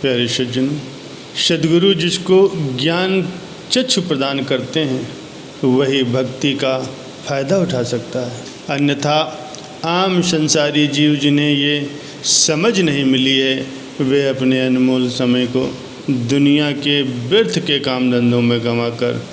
प्यारे सज्जनों, सद्गुरु जिसको ज्ञान चक्षु प्रदान करते हैं वही भक्ति का फायदा उठा सकता है। अन्यथा आम संसारी जीव जिन्हें ये समझ नहीं मिली है वे अपने अनमोल समय को दुनिया के व्यर्थ के काम धंधों में गंवाकर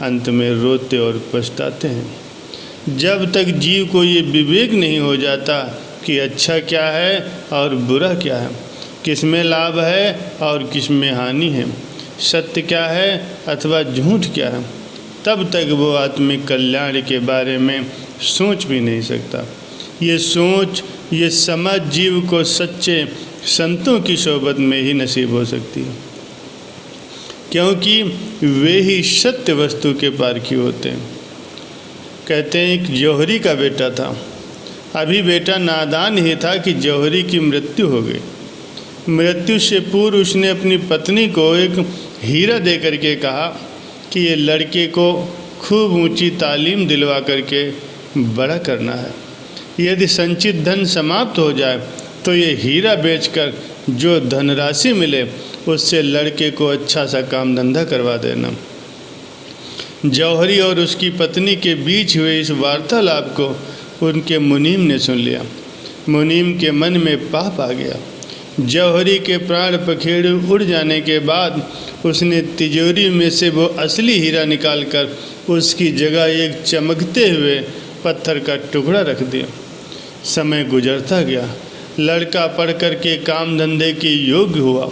अंत में रोते और पछताते हैं। जब तक जीव को ये विवेक नहीं हो जाता कि अच्छा क्या है और बुरा क्या है, किस में लाभ है और किस में हानि है, सत्य क्या है अथवा झूठ क्या है, तब तक वो आत्मिक कल्याण के बारे में सोच भी नहीं सकता। ये सोच, ये समझ जीव को सच्चे संतों की सोबत में ही नसीब हो सकती है, क्योंकि वे ही सत्य वस्तु के पारखी होते हैं। कहते हैं एक जौहरी का बेटा था। अभी बेटा नादान ही था कि जौहरी की मृत्यु हो गई। मृत्यु से पूर्व उसने अपनी पत्नी को एक हीरा दे करके कहा कि ये लड़के को खूब ऊंची तालीम दिलवा करके बड़ा करना है। यदि संचित धन समाप्त हो जाए तो ये हीरा बेचकर जो धनराशि मिले उससे लड़के को अच्छा सा काम धंधा करवा देना। जौहरी और उसकी पत्नी के बीच हुए इस वार्तालाप को उनके मुनीम ने सुन लिया। मुनीम के मन में पाप आ गया। जौहरी के प्राण पखेरु उड़ जाने के बाद उसने तिजोरी में से वो असली हीरा निकालकर उसकी जगह एक चमकते हुए पत्थर का टुकड़ा रख दिया। समय गुजरता गया। लड़का पढ़ कर के काम धंधे के योग्य हुआ।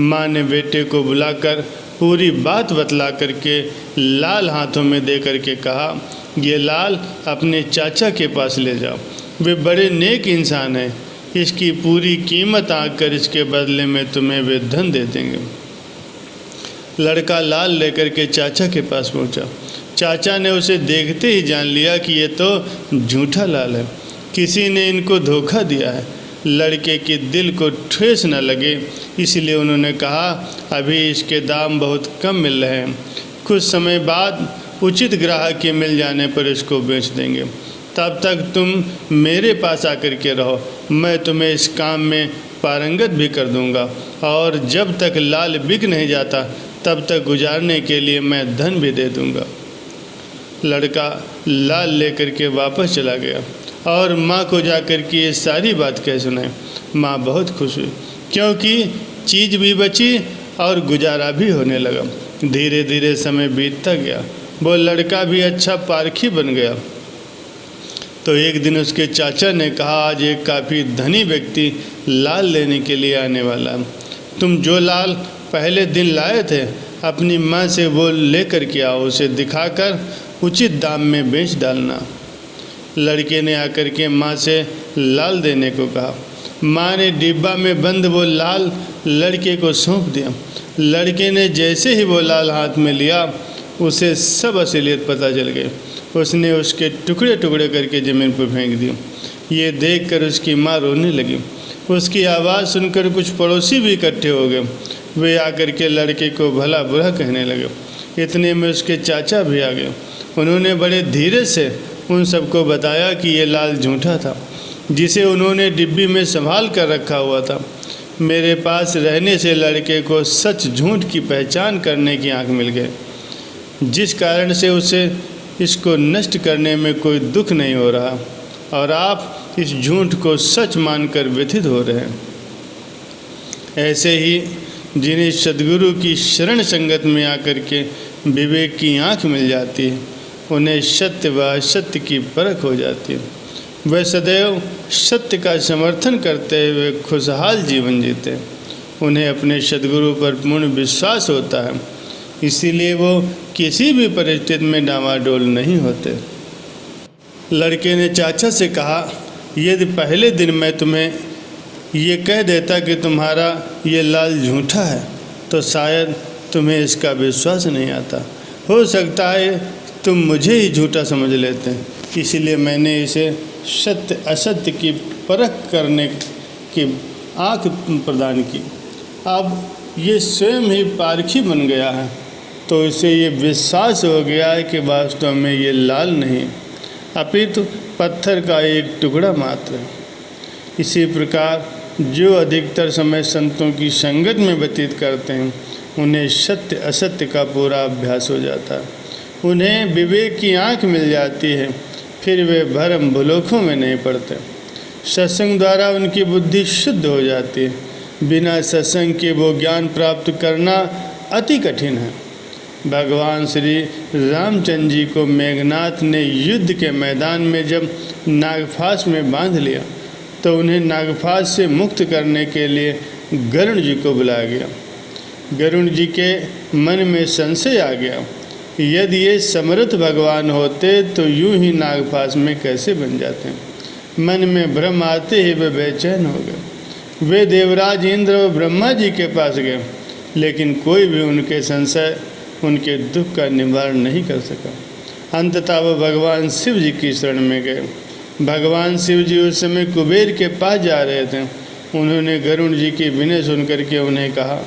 माँ ने बेटे को बुलाकर पूरी बात बतला करके लाल हाथों में दे करके कहा, ये लाल अपने चाचा के पास ले जाओ, वे बड़े नेक इंसान हैं, इसकी पूरी कीमत आंक कर इसके बदले में तुम्हें वे धन दे देंगे। लड़का लाल लेकर के चाचा के पास पहुंचा। चाचा ने उसे देखते ही जान लिया कि ये तो झूठा लाल है, किसी ने इनको धोखा दिया है। लड़के के दिल को ठेस न लगे इसलिए उन्होंने कहा, अभी इसके दाम बहुत कम मिल रहे हैं, कुछ समय बाद उचित ग्राहक के मिल जाने पर इसको बेच देंगे। तब तक तुम मेरे पास आकर के रहो, मैं तुम्हें इस काम में पारंगत भी कर दूंगा और जब तक लाल बिक नहीं जाता तब तक गुजारने के लिए मैं धन भी दे दूंगा। लड़का लाल लेकर के वापस चला गया और माँ को जाकर के ये सारी बात कह सुनाई। माँ बहुत खुश हुई क्योंकि चीज़ भी बची और गुजारा भी होने लगा। धीरे धीरे समय बीतता गया। वो लड़का भी अच्छा पारखी बन गया। तो एक दिन उसके चाचा ने कहा, आज एक काफ़ी धनी व्यक्ति लाल लेने के लिए आने वाला है, तुम जो लाल पहले दिन लाए थे अपनी माँ से वो लेकर के आओ, उसे दिखाकर उचित दाम में बेच डालना। लड़के ने आकर के माँ से लाल देने को कहा। माँ ने डिब्बा में बंद वो लाल लड़के को सौंप दिया। लड़के ने जैसे ही वो लाल हाथ में लिया उसे सब असलियत पता चल गई। उसने उसके टुकड़े टुकड़े करके ज़मीन पर फेंक दिए। ये देखकर उसकी माँ रोने लगी। उसकी आवाज़ सुनकर कुछ पड़ोसी भी इकट्ठे हो गए। वे आकर के लड़के को भला बुरा कहने लगे। इतने में उसके चाचा भी आ गए। उन्होंने बड़े धीरे से उन सबको बताया कि ये लाल झूठा था, जिसे उन्होंने डिब्बी में संभाल कर रखा हुआ था। मेरे पास रहने से लड़के को सच झूठ की पहचान करने की आँख मिल गई, जिस कारण से उसे इसको नष्ट करने में कोई दुख नहीं हो रहा और आप इस झूठ को सच मानकर व्यथित हो रहे हैं। ऐसे ही जिन्हें सद्गुरु की शरण संगत में आकर के विवेक की आँख मिल जाती है, उन्हें सत्य व असत्य की परख हो जाती है। वह सदैव सत्य का समर्थन करते हुए खुशहाल जीवन जीते हैं। उन्हें अपने सद्गुरु पर पूर्ण विश्वास होता है, इसीलिए वो किसी भी परिस्थिति में डामाडोल नहीं होते। लड़के ने चाचा से कहा, यदि पहले दिन मैं तुम्हें ये कह देता कि तुम्हारा ये लाल झूठा है तो शायद तुम्हें इसका विश्वास नहीं आता। हो सकता है तुम मुझे ही झूठा समझ लेते हैं, इसलिए मैंने इसे सत्य असत्य की परख करने की आँख प्रदान की। अब ये स्वयं ही पारखी बन गया है तो इसे ये विश्वास हो गया है कि वास्तव में ये लाल नहीं अपितु पत्थर का एक टुकड़ा मात्र है। इसी प्रकार जो अधिकतर समय संतों की संगत में व्यतीत करते हैं उन्हें सत्य असत्य का पूरा अभ्यास हो जाता है। उन्हें विवेक की आँख मिल जाती है, फिर वे भ्रम भुलोखों में नहीं पड़ते। सत्संग द्वारा उनकी बुद्धि शुद्ध हो जाती है। बिना सत्संग के वो ज्ञान प्राप्त करना अति कठिन है। भगवान श्री रामचंद्र जी को मेघनाथ ने युद्ध के मैदान में जब नागफास में बांध लिया तो उन्हें नागफास से मुक्त करने के लिए गरुड़ जी को बुलाया गया। गरुड़ जी के मन में संशय आ गया, यदि ये समर्थ भगवान होते तो यूं ही नागफास में कैसे बन जाते। मन में भ्रम आते ही वे बेचैन हो गए। वे देवराज इंद्र और ब्रह्मा जी के पास गए, लेकिन कोई भी उनके संशय उनके दुख का निवारण नहीं कर सका। अंततः वो भगवान शिव जी की शरण में गए। भगवान शिव जी उस समय कुबेर के पास जा रहे थे। उन्होंने गरुड़ जी की विनय सुनकर के उन्हें कहा,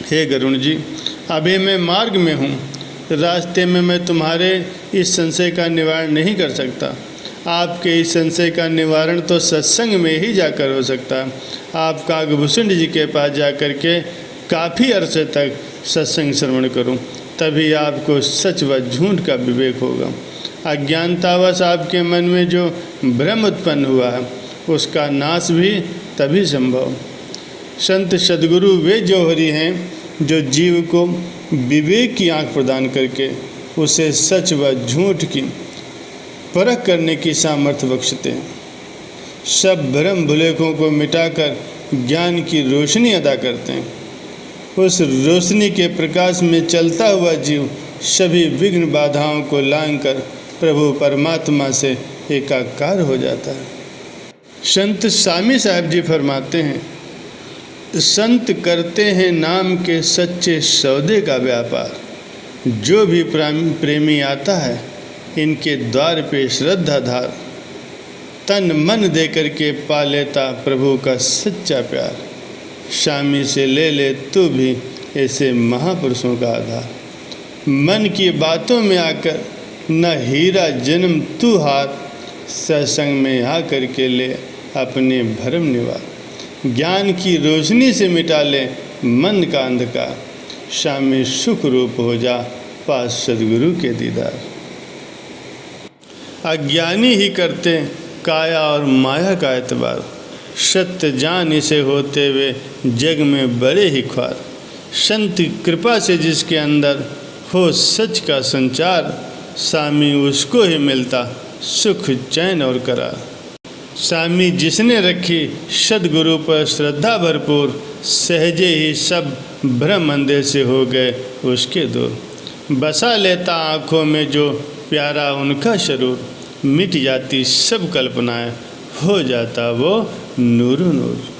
हे गरुड़ जी, अभी मैं मार्ग में हूँ, रास्ते में मैं तुम्हारे इस संशय का निवारण नहीं कर सकता। आपके इस संशय का निवारण तो सत्संग में ही जाकर हो सकता है। आप कागभूषण जी के पास जाकर के काफ़ी अरसे तक सत्संग श्रवण करूं, तभी आपको सच व झूठ का विवेक होगा। अज्ञानतावश आपके मन में जो भ्रम उत्पन्न हुआ है उसका नाश भी तभी संभव। संत सद्गुरु वे जौहरी हैं जो जीव को विवेक की आँख प्रदान करके उसे सच व झूठ की परख करने की सामर्थ्य बख्शते हैं। सब भ्रम भुलेखों को मिटाकर ज्ञान की रोशनी अदा करते हैं। उस रोशनी के प्रकाश में चलता हुआ जीव सभी विघ्न बाधाओं को लांघकर प्रभु परमात्मा से एकाकार हो जाता है। संत स्वामी साहब जी फरमाते हैं, संत करते हैं नाम के सच्चे सौदे का व्यापार। जो भी प्रेमी आता है इनके द्वार पे श्रद्धा धार, तन मन दे करके पा लेता प्रभु का सच्चा प्यार। स्वामी से ले ले तू भी ऐसे महापुरुषों का आधार। मन की बातों में आकर न हीरा जन्म तू हार, सत्संग में आ कर के ले अपने भरम निवार। ज्ञान की रोशनी से मिटा ले मन का अंधकार, स्वामी सुख रूप हो जा पास सद्गुरु के दीदार। अज्ञानी ही करते काया और माया का एतबार, सत्य जान इसे होते हुए जग में बड़े ही ख्वार। संत कृपा से जिसके अंदर हो सच का संचार, स्वामी उसको ही मिलता सुख चैन और करार। स्वामी जिसने रखी सद्गुरु पर श्रद्धा भरपूर, सहजे ही सब भ्रम अंधे से हो गए उसके दूर। बसा लेता आँखों में जो प्यारा उनका स्वरूप, मिट जाती सब कल्पनाएं हो जाता वो नूर नूर।